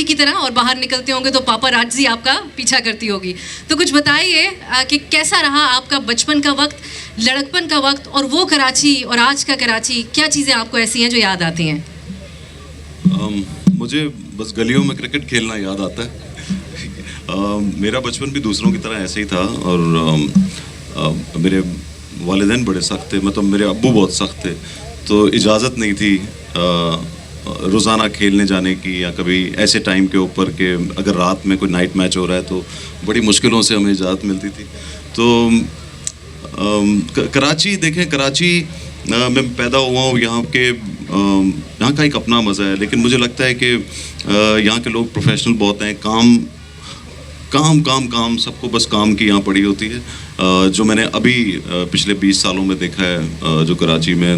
लड़की की तरह, और बाहर निकलते होंगे तो पापाराज़ी आपका पीछा करती होगी। तो कुछ बताइए कि कैसा रहा आपका बचपन का वक्त, लड़कपन का वक्त, और वो कराची और आज का कराची, क्या चीज़ें आपको ऐसी हैं जो याद आती हैं? मुझे बस गलियों में क्रिकेट खेलना याद आता है। मेरा बचपन भी दूसरों की तरह ऐसे ही था, और मेरे वालिदैन बड़े सख्त थे, मतलब मेरे अब्बू बहुत सख्त थे, तो इजाज़त नहीं थी रोज़ाना खेलने जाने की, या कभी ऐसे टाइम के ऊपर कि अगर रात में कोई नाइट मैच हो रहा है तो बड़ी मुश्किलों से हमें इजाज़त मिलती थी। तो कराची देखें, कराची मैं पैदा हुआ हूँ, यहाँ का एक अपना मज़ा है, लेकिन मुझे लगता है कि यहाँ के लोग प्रोफेशनल बहुत हैं, काम सबको बस काम की यहाँ पड़ी होती है। जो मैंने अभी पिछले 20 सालों में देखा है जो कराची में,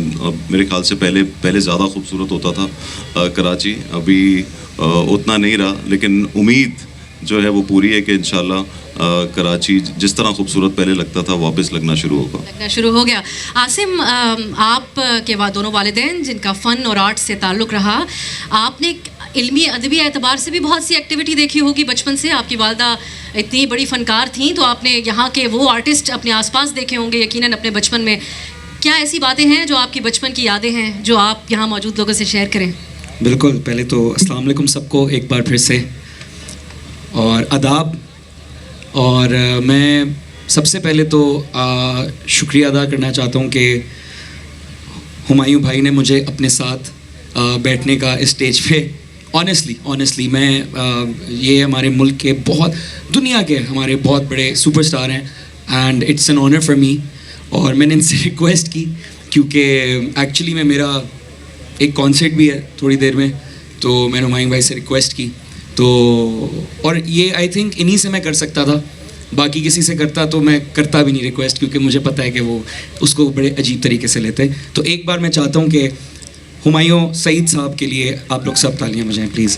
मेरे ख्याल से पहले ज़्यादा खूबसूरत होता था कराची, अभी उतना नहीं रहा, लेकिन उम्मीद जो है वो पूरी है कि इंशाल्लाह कराची जिस तरह खूबसूरत पहले लगता था वापस लगना शुरू हो गया। आसिम, आप के दोनों वालिदैन जिनका फ़न और आर्ट से ताल्लुक़ रहा, आपने इल्मी अदबी एतबार से भी बहुत सी एक्टिविटी देखी होगी बचपन से। आपकी वालदा इतनी बड़ी फ़नकार थीं, तो आपने यहाँ के वो आर्टिस्ट अपने आसपास देखे होंगे यकीनन अपने बचपन में। क्या ऐसी बातें हैं जो आपकी बचपन की यादें हैं जो आप यहाँ मौजूद लोगों से शेयर करें? बिल्कुल, पहले तो अस्सलाम वालेकुम सबको एक बार फिर से, और आदाब। और मैं सबसे पहले तो शुक्रिया अदा करना चाहता हूँ कि हुमायूं भाई ने मुझे अपने साथ बैठने का इस स्टेज पे, ऑनेस्टली मैं ये हमारे मुल्क के दुनिया के हमारे बहुत बड़े सुपरस्टार हैं, and it's an honour for me. और मैंने इनसे रिक्वेस्ट की, क्योंकि एक्चुअली में मेरा एक कॉन्सर्ट भी है थोड़ी देर में, तो मैंने हुमायूं भाई से रिक्वेस्ट की, तो और ये आई थिंक इन्हीं से मैं कर सकता था, बाकी किसी से करता तो मैं करता भी नहीं रिक्वेस्ट, क्योंकि मुझे पता है कि वो उसको बड़े अजीब तरीके से लेते। तो एक बार मैं चाहता हूँ कि हुमायूं सईद साहब के लिए आप लोग सब तालियां बजाएं प्लीज़।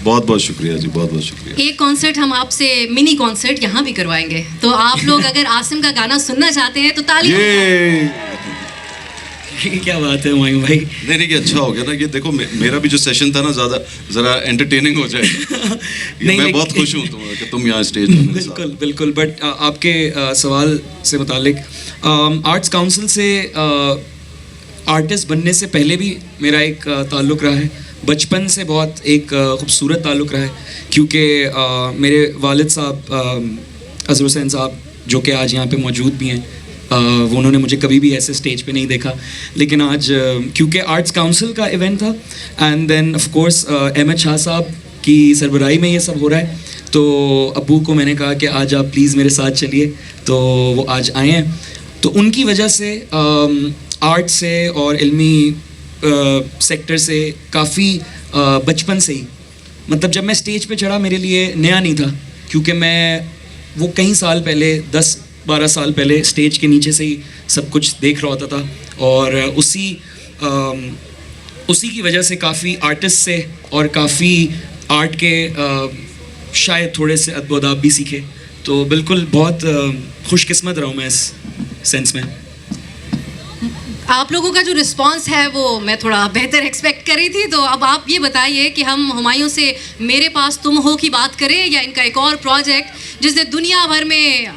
बहुत बहुत शुक्रिया जी, बहुत बहुत शुक्रिया। एक कॉन्सर्ट हम आपसे मिनी कॉन्सर्ट यहाँ भी करवाएंगे, तो आप लोग अगर आसिम का गाना सुनना चाहते हैं तो तालियां। क्या बात है हुमायूं भाई। नहीं, ये अच्छा हो गया ना, ये देखो मेरा भी जो सेशन था ना ज़रा एंटरटेनिंग हो जाएगा। मैं बहुत खुश हूँ कि तुम यहाँ स्टेज पर। बिल्कुल। बट आपके सवाल से मुतालिक, आर्ट्स काउंसिल से आर्टिस्ट बनने से पहले भी मेरा एक ताल्लुक़ रहा है, बचपन से बहुत एक ख़ूबसूरत ताल्लुक़ रहा है, क्योंकि मेरे वालिद साहब अज़हर हुसैन साहब, जो कि आज यहाँ पे मौजूद भी हैं, वो उन्होंने मुझे कभी भी ऐसे स्टेज पे नहीं देखा, लेकिन आज क्योंकि आर्ट्स काउंसिल का इवेंट था, and then of course Ahmad Shah साहब की सरबराही में ये सब हो रहा है, तो अब्बू को मैंने कहा कि आज आप प्लीज़ मेरे साथ चलिए, तो वो आज आए हैं। तो उनकी वजह से आर्ट से और इल्मी सेक्टर से काफ़ी बचपन से ही, मतलब जब मैं स्टेज पे चढ़ा मेरे लिए नया नहीं था, क्योंकि मैं वो कई साल पहले 10-12 साल पहले स्टेज के नीचे से ही सब कुछ देख रहा होता था, और उसी की वजह से काफ़ी आर्टिस्ट से और काफ़ी आर्ट के शायद थोड़े से अदब भी सीखे। तो बिल्कुल बहुत खुशकिस्मत रहा हूँ मैं इस सेंस में। आप लोगों का जो रिस्पांस है वो मैं थोड़ा बेहतर एक्सपेक्ट कर रही थी, तो अब आप ये बताइए कि हम हुमायूं से मेरे पास तुम हो की बात करें, या इनका एक और प्रोजेक्ट जिसने दुनिया भर में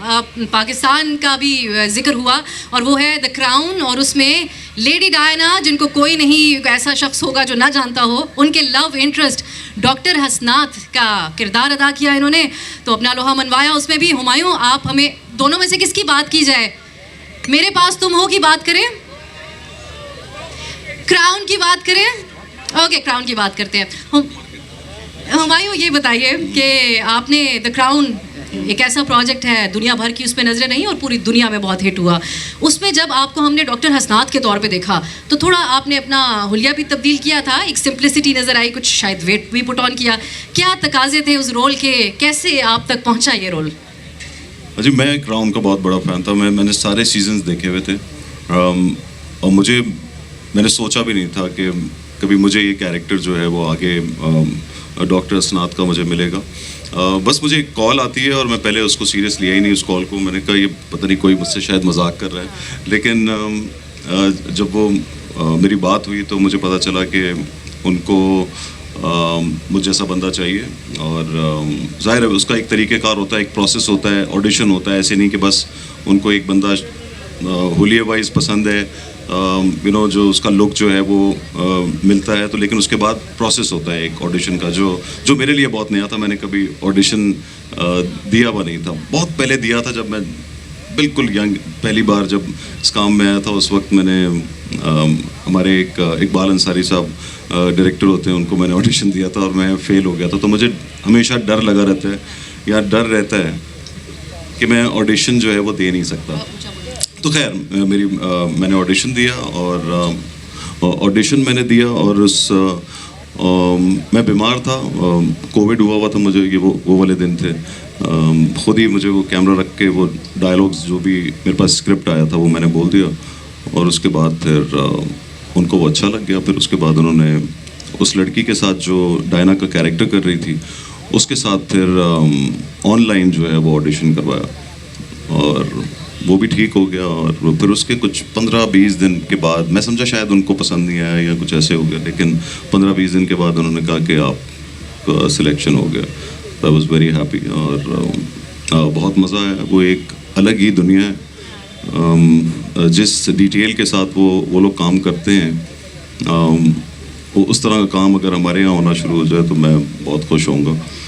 पाकिस्तान का भी जिक्र हुआ, और वो है द क्राउन, और उसमें लेडी डायना, जिनको कोई नहीं ऐसा शख्स होगा जो ना जानता हो, उनके लव इंटरेस्ट डॉक्टर हसनात का किरदार अदा किया इन्होंने, तो अपना लोहा मनवाया उसमें भी। हुमायूं, आप हमें दोनों में से किसकी बात की जाए, मेरे पास तुम हो की बात करें, क्राउन की बात करें? ओके, क्राउन की बात करते हैं। हुमायूं, ये बताइए कि आपने द क्राउन एक ऐसा प्रोजेक्ट है, दुनिया भर की उस पर नज़रें नहीं और पूरी दुनिया में बहुत हिट हुआ, उसमें जब आपको हमने डॉक्टर हसनात के तौर पे देखा तो थोड़ा आपने अपना हुलिया भी तब्दील किया था, एक सिंप्लिसिटी नज़र आई, कुछ शायद वेट भी पुट ऑन किया। क्या तकाजे थे उस रोल के, कैसे आप तक पहुँचा ये रोल? जी, मैं क्राउन का बहुत बड़ा फ़ैन था, मैंने सारे सीजन्स देखे हुए थे, और मैंने सोचा भी नहीं था कि कभी मुझे ये कैरेक्टर जो है वो आगे डॉक्टर हसनात का मुझे मिलेगा। बस मुझे एक कॉल आती है और मैं पहले उसको सीरियस लिया ही नहीं उस कॉल को, मैंने कहा ये पता नहीं कोई मुझसे शायद मजाक कर रहा है, लेकिन जब वो मेरी बात हुई तो मुझे पता चला कि उनको मुझ जैसा बंदा चाहिए। और ज़ाहिर है उसका एक तरीक़ेकार होता है, एक प्रोसेस होता है, ऑडिशन होता है। ऐसे नहीं कि बस उनको एक बंदा हुलिये वाइज पसंद है, जो उसका लुक जो है वो मिलता है, तो लेकिन उसके बाद प्रोसेस होता है एक ऑडिशन का, जो मेरे लिए बहुत नया था। मैंने कभी ऑडिशन दिया हुआ नहीं था। बहुत पहले दिया था जब मैं बिल्कुल यंग, पहली बार जब इस काम में आया था। उस वक्त मैंने हमारे एक इकबाल अंसारी साहब डायरेक्टर होते हैं, उनको मैंने ऑडिशन दिया था और मैं फेल हो गया था। तो मुझे हमेशा डर लगा रहता है, या डर रहता है कि मैं ऑडिशन जो है वो दे नहीं सकता। तो खैर मैंने ऑडिशन दिया, और ऑडिशन मैंने दिया, और मैं बीमार था, कोविड हुआ था मुझे। ये वो वाले दिन थे। खुद ही मुझे वो कैमरा रख के वो डायलॉग्स जो भी मेरे पास स्क्रिप्ट आया था वो मैंने बोल दिया, और उसके बाद फिर उनको वो अच्छा लग गया। फिर उसके बाद उन्होंने उस लड़की के साथ जो डायना का कैरेक्टर कर रही थी, उसके साथ फिर ऑनलाइन जो है वो ऑडिशन करवाया, और वो भी ठीक हो गया। और फिर उसके कुछ 15-20 दिन के बाद मैं समझा शायद उनको पसंद नहीं आया या कुछ ऐसे हो गया, लेकिन 15-20 दिन के बाद उन्होंने कहा कि आप सिलेक्शन हो गया। आई वॉज वेरी हैप्पी, और बहुत मज़ा आया। वो एक अलग ही दुनिया है। जिस डिटेल के साथ वो लोग काम करते हैं, वो उस तरह का काम अगर हमारे यहाँ होना शुरू हो जाए तो मैं बहुत खुश होऊंगा।